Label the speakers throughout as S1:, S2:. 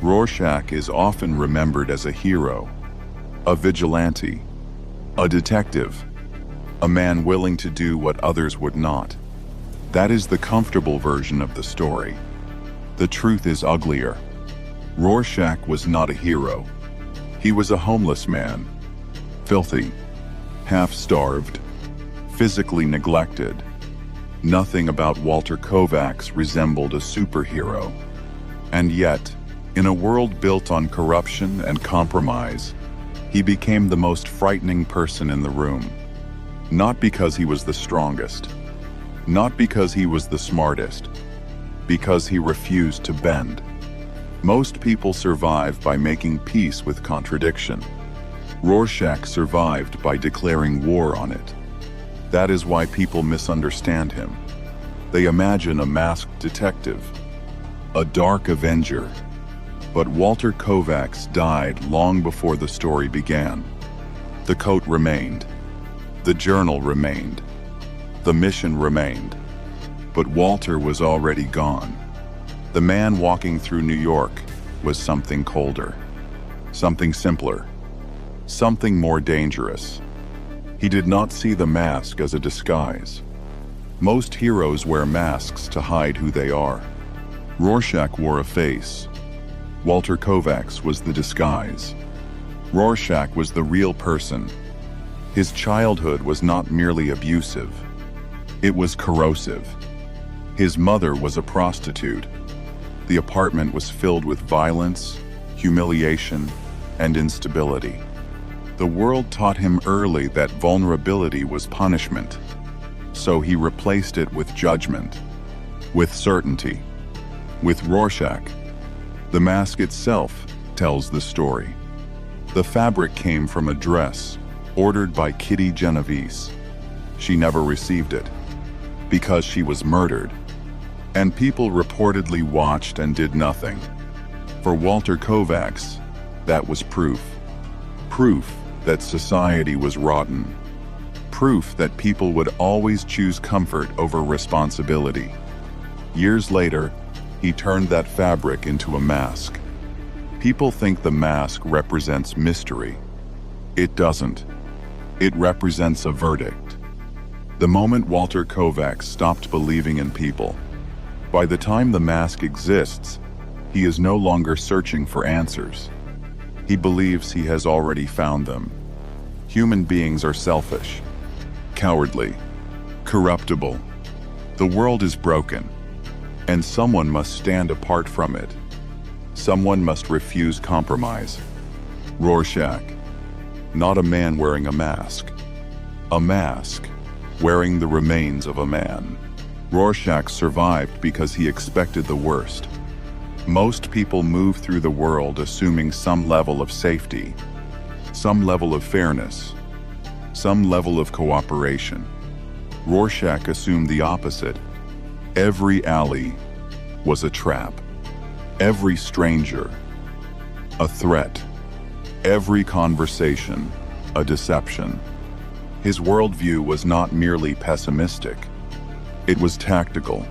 S1: Rorschach is often remembered as a hero, a vigilante, a detective, a man willing to do what others would not. That is the comfortable version of the story. The truth is uglier. Rorschach was not a hero. He was a homeless man, filthy, half-starved, physically neglected. Nothing about Walter Kovacs resembled a superhero. And yet, in a world built on corruption and compromise, he became the most frightening person in the room. Not because he was the strongest, not because he was the smartest, because he refused to bend. Most people survive by making peace with contradiction. Rorschach survived by declaring war on it. That is why people misunderstand him. They imagine a masked detective, a dark avenger. But Walter Kovacs died long before the story began. The coat remained. The journal remained. The mission remained. But Walter was already gone. The man walking through New York was something colder, something simpler, something more dangerous. He did not see the mask as a disguise. Most heroes wear masks to hide who they are. Rorschach wore a face. Walter Kovacs was the disguise. Rorschach was the real person. His childhood was not merely abusive. It was corrosive. His mother was a prostitute. The apartment was filled with violence, humiliation, and instability. The world taught him early that vulnerability was punishment. So he replaced it with judgment, with certainty. With Rorschach, the mask itself tells the story. The fabric came from a dress ordered by Kitty Genovese. She never received it because she was murdered, and people reportedly watched and did nothing. For Walter Kovacs, that was proof. Proof that society was rotten. Proof that people would always choose comfort over responsibility. Years later, he turned that fabric into a mask. People think the mask represents mystery. It doesn't. It represents a verdict. The moment Walter Kovacs stopped believing in people, by the time the mask exists, he is no longer searching for answers. He believes he has already found them. Human beings are selfish, cowardly, corruptible. The world is broken, and someone must stand apart from it. Someone must refuse compromise. Rorschach, not a man wearing a mask wearing the remains of a man. Rorschach survived because he expected the worst. Most people move through the world assuming some level of safety, some level of fairness, some level of cooperation. Rorschach assumed the opposite. Every alley was a trap. Every stranger, a threat. Every conversation, a deception. His worldview was not merely pessimistic. It was tactical.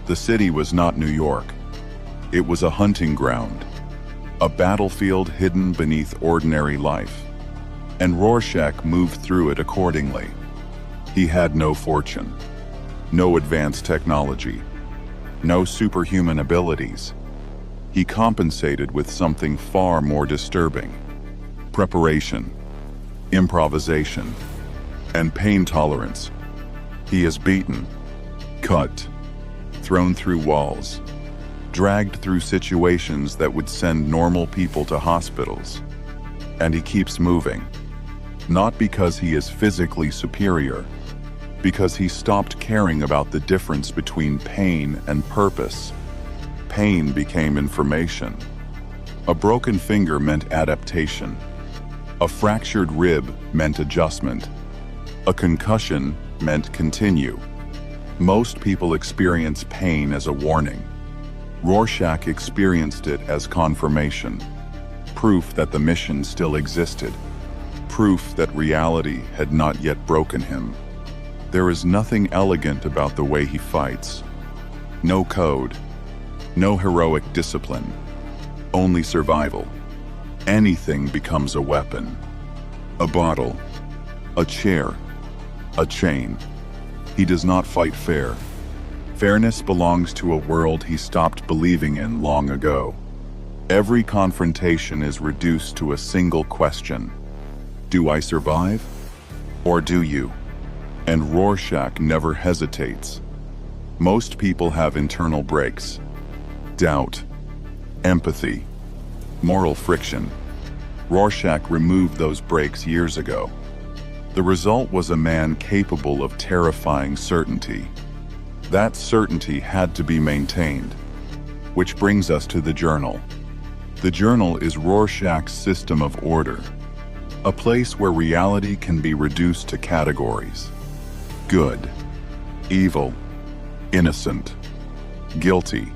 S1: The city was not New York. It was a hunting ground, a battlefield hidden beneath ordinary life. And Rorschach moved through it accordingly. He had no fortune, no advanced technology, no superhuman abilities. He compensated with something far more disturbing: preparation, improvisation, and pain tolerance. He is beaten, cut, thrown through walls, dragged through situations that would send normal people to hospitals. And he keeps moving, not because he is physically superior, because he stopped caring about the difference between pain and purpose. Pain became information. A broken finger meant adaptation. A fractured rib meant adjustment. A concussion meant continue. Most people experience pain as a warning. Rorschach experienced it as confirmation. Proof that the mission still existed. Proof that reality had not yet broken him. There is nothing elegant about the way he fights. No code. No heroic discipline. only survival. Anything becomes a weapon. A bottle, a chair, a chain. He does not fight fair. Fairness belongs to a world he stopped believing in long ago. Every confrontation is reduced to a single question. Do I survive? Or do you? And Rorschach never hesitates. Most people have internal brakes. Doubt, empathy, moral friction. Rorschach removed those brakes years ago. The result was a man capable of terrifying certainty. That certainty had to be maintained. Which brings us to the journal. The journal is Rorschach's system of order, a place where reality can be reduced to categories: good, evil, innocent, guilty.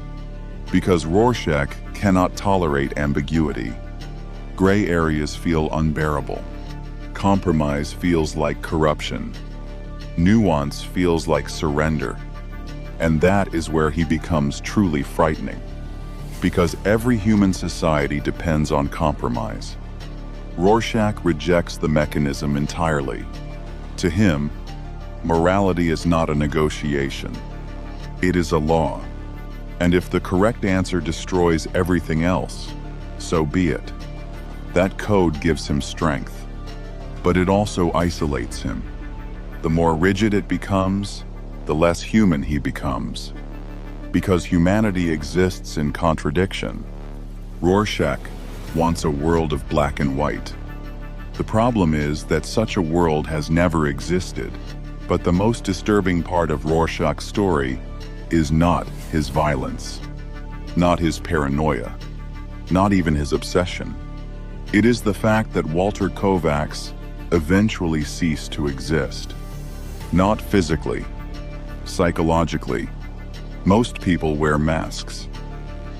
S1: Because Rorschach cannot tolerate ambiguity. Gray areas feel unbearable. Compromise feels like corruption. Nuance feels like surrender. And that is where he becomes truly frightening. Because every human society depends on compromise. Rorschach rejects the mechanism entirely. To him, morality is not a negotiation. It is a law. And if the correct answer destroys everything else, so be it. That code gives him strength. But it also isolates him. The more rigid it becomes, the less human he becomes. Because humanity exists in contradiction. Rorschach wants a world of black and white. The problem is that such a world has never existed. But the most disturbing part of Rorschach's story is not his violence, not his paranoia, not even his obsession. It is the fact that Walter Kovacs eventually ceased to exist. Not physically, psychologically. Most people wear masks.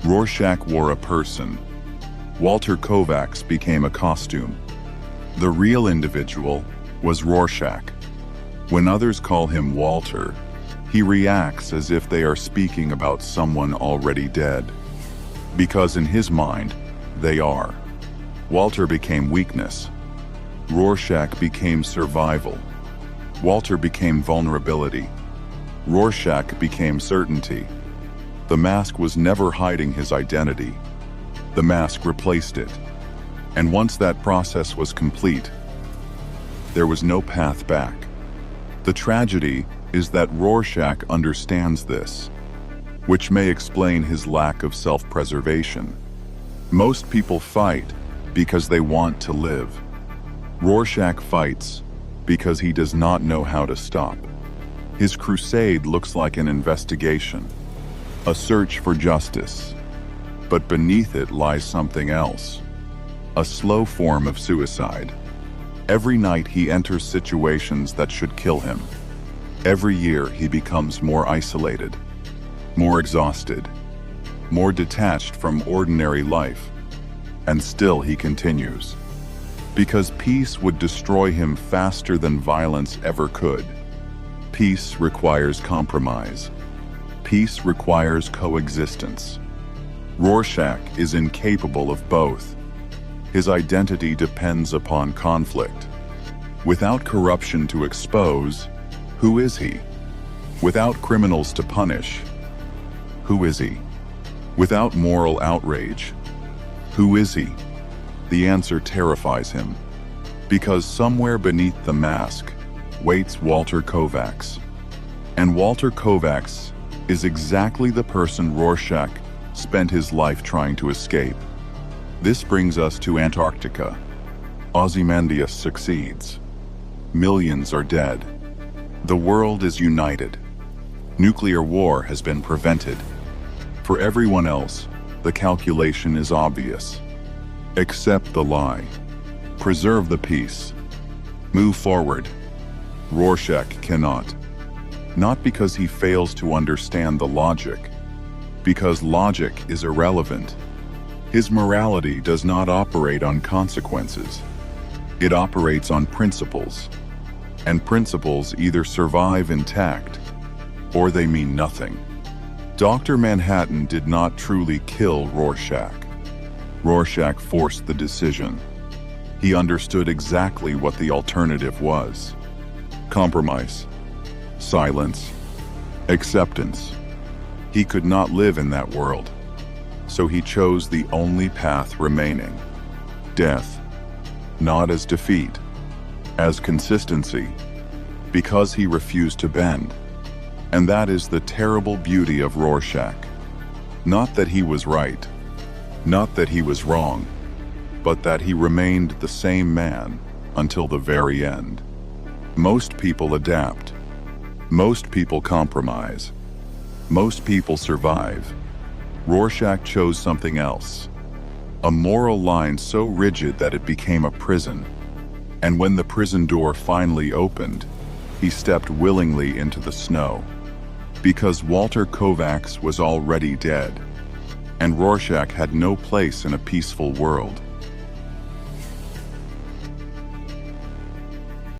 S1: Rorschach wore a person. Walter Kovacs became a costume. The real individual was Rorschach. When others call him Walter, he reacts as if they are speaking about someone already dead. Because in his mind, they are. Walter became weakness. Rorschach became survival. Walter became vulnerability. Rorschach became certainty. The mask was never hiding his identity. The mask replaced it. And once that process was complete, there was no path back. The tragedy is that Rorschach understands this, which may explain his lack of self-preservation. Most people fight because they want to live. Rorschach fights because he does not know how to stop. His crusade looks like an investigation, a search for justice. But beneath it lies something else, a slow form of suicide. Every night he enters situations that should kill him. Every year he becomes more isolated, more exhausted, more detached from ordinary life. And still he continues. Because peace would destroy him faster than violence ever could. Peace requires compromise. Peace requires coexistence. Rorschach is incapable of both. His identity depends upon conflict. Without corruption to expose, who is he? Without criminals to punish, who is he? Without moral outrage, who is he? The answer terrifies him. Because somewhere beneath the mask waits Walter Kovacs. And Walter Kovacs is exactly the person Rorschach spent his life trying to escape. This brings us to Antarctica. Ozymandias succeeds. Millions are dead. The world is united. Nuclear war has been prevented. For everyone else, the calculation is obvious. Accept the lie. Preserve the peace. Move forward. Rorschach cannot. Not because he fails to understand the logic, because logic is irrelevant. His morality does not operate on consequences. It operates on principles. And principles either survive intact, or they mean nothing. Dr. Manhattan did not truly kill Rorschach. Rorschach forced the decision. He understood exactly what the alternative was. Compromise, silence, acceptance. He could not live in that world, so he chose the only path remaining: death, not as defeat, as consistency, because he refused to bend. And that is the terrible beauty of Rorschach. Not that he was right, not that he was wrong, but that he remained the same man until the very end. Most people adapt. Most people compromise. Most people survive. Rorschach chose something else. A moral line so rigid that it became a prison. And when the prison door finally opened, he stepped willingly into the snow. Because Walter Kovacs was already dead, and Rorschach had no place in a peaceful world.